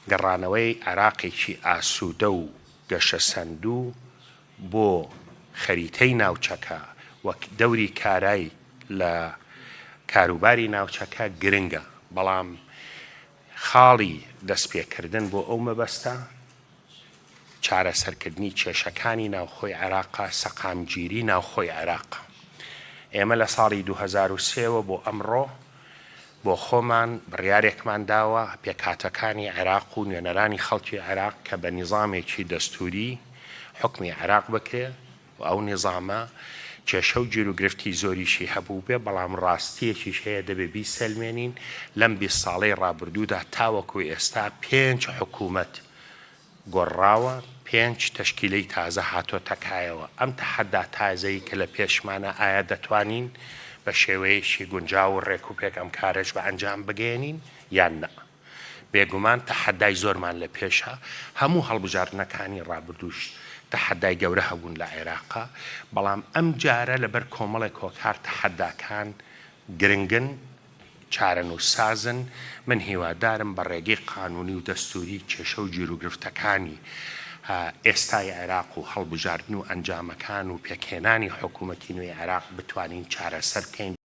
گەڕانەوەی عێراقێکی ئاسوودە و گەشە سەندوو بۆ خەریتەی ناوچەکە وەک دەوری کارایی لە کاروباری ناوچەکە گرنگە، بەڵام خاڵی دەستپێکردن بۆ ئەو مەبەستە چارەسەرکردنی کێشەکانی ناوخۆی عێراقا، سەقامگیری ناوخۆی عێراقا. ئێمە لە ساڵی 2003 بۆ ئەمڕۆ بۆ خۆمان بڕیارێکمان داوە پێکهاتەکانی عێراق و نوێنەرانی خەڵکی عێراق کە بە نیزامێکی دەستوری حکمی عێراق بکرێ و ئەو نیزامە کێشە و گیر و گرفتی زۆریشی هەبوو بێ، بەڵام ڕاستیەکیش هەیە دەبێ بیسەلمێنین. لەم 20 ساڵەی ڕابردوودا تاوەکو ئێستا 5 حکوومەت گۆڕاوە، 5 تەشکیلەی تازە هاتۆ تەکایەوە. ئەم تەحەدا تازەی کە لە پێشمانە ئایا دەتوانین بە شێوەیەشی گونجاو و ڕێک و پێک ئەم کارەش بە ئەنجام بگەێنین یان نە؟ بێگومان تەحەدای زۆرمان لە پێشە. هەموو هەڵبژاردنەکانی ڕابردووش تەحەدای گەورە هەبوون لە عێراقا، بەڵام ئەم جارە لەبەر کۆمەڵێک کۆکار تەحەداکان گرنگن، چارەنووسسازن. من هیوادارم بە ڕێگەی قانونی و دەستوری کێشە و گیر و گرفتەکانی ئێستای عێراق و هەڵبژاردن و ئەنجامەکان و پێکهێنانی حکوومەتی نوێی عێراق بتوانین چارەسەر بکەین